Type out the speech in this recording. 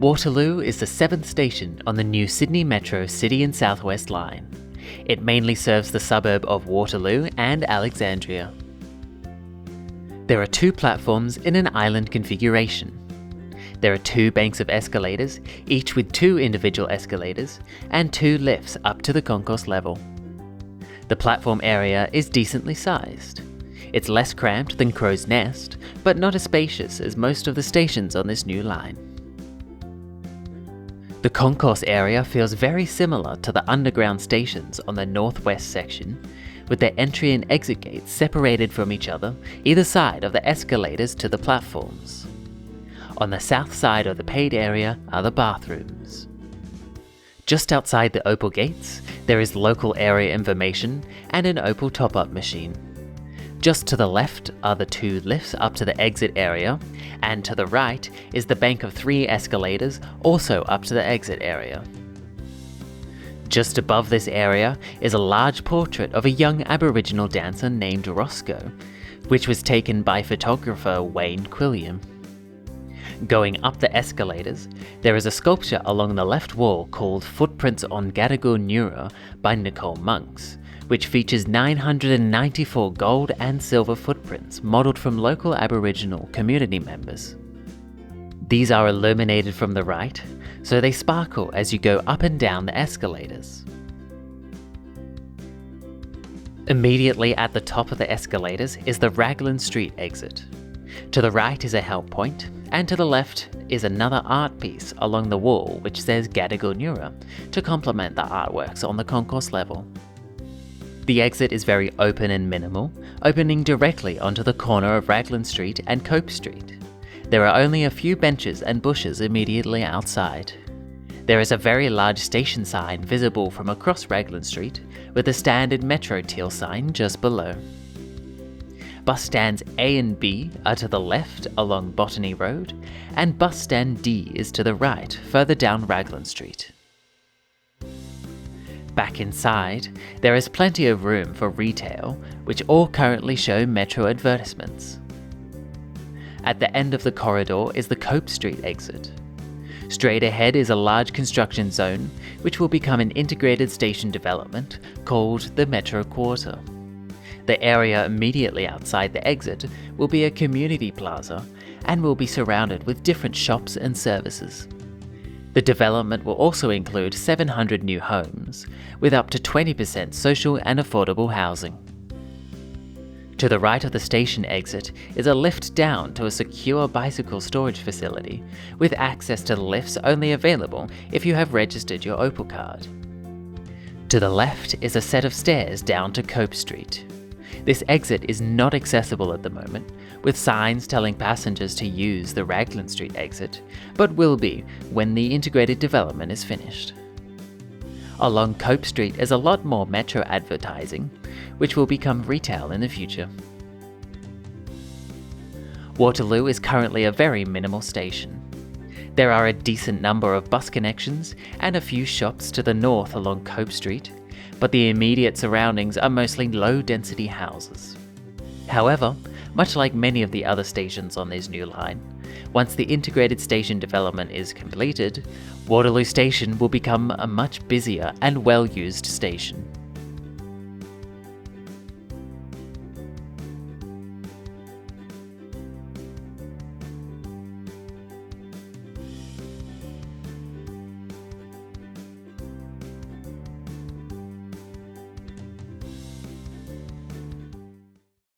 Waterloo is the 7th station on the new Sydney Metro City and South West line. It mainly serves the suburb of Waterloo and Alexandria. There are 2 platforms in an island configuration. There are 2 banks of escalators, each with 2 individual escalators, and 2 lifts up to the concourse level. The platform area is decently sized. It's less cramped than Crow's Nest, but not as spacious as most of the stations on this new line. The concourse area feels very similar to the underground stations on the northwest section, with their entry and exit gates separated from each other either side of the escalators to the platforms. On the south side of the paid area are the bathrooms. Just outside the Opal gates, there is local area information and an Opal top-up machine. Just to the left are the 2 lifts up to the exit area, and to the right is the bank of 3 escalators also up to the exit area. Just above this area is a large portrait of a young Aboriginal dancer named Roscoe, which was taken by photographer Wayne Quilliam. Going up the escalators, there is a sculpture along the left wall called Footprints on Gadigal Nura by Nicole Monks, which features 994 gold and silver footprints modelled from local Aboriginal community members. These are illuminated from the right, so they sparkle as you go up and down the escalators. Immediately at the top of the escalators is the Raglan Street exit. To the right is a help point, and to the left is another art piece along the wall which says Gadigal Nura to complement the artworks on the concourse level. The exit is very open and minimal, opening directly onto the corner of Raglan Street and Cope Street. There are only a few benches and bushes immediately outside. There is a very large station sign visible from across Raglan Street, with a standard Metro teal sign just below. Bus stands A and B are to the left along Botany Road, and bus stand D is to the right further down Raglan Street. Back inside, there is plenty of room for retail, which all currently show Metro advertisements. At the end of the corridor is the Cope Street exit. Straight ahead is a large construction zone, which will become an integrated station development called the Metro Quarter. The area immediately outside the exit will be a community plaza and will be surrounded with different shops and services. The development will also include 700 new homes, with up to 20% social and affordable housing. To the right of the station exit is a lift down to a secure bicycle storage facility, with access to the lifts only available if you have registered your Opal card. To the left is a set of stairs down to Cope Street. This exit is not accessible at the moment, with signs telling passengers to use the Raglan Street exit, but will be when the integrated development is finished. Along Cope Street is a lot more Metro advertising, which will become retail in the future. Waterloo is currently a very minimal station. There are a decent number of bus connections and a few shops to the north along Cope Street, but the immediate surroundings are mostly low-density houses. However, much like many of the other stations on this new line, once the integrated station development is completed, Waterloo Station will become a much busier and well-used station.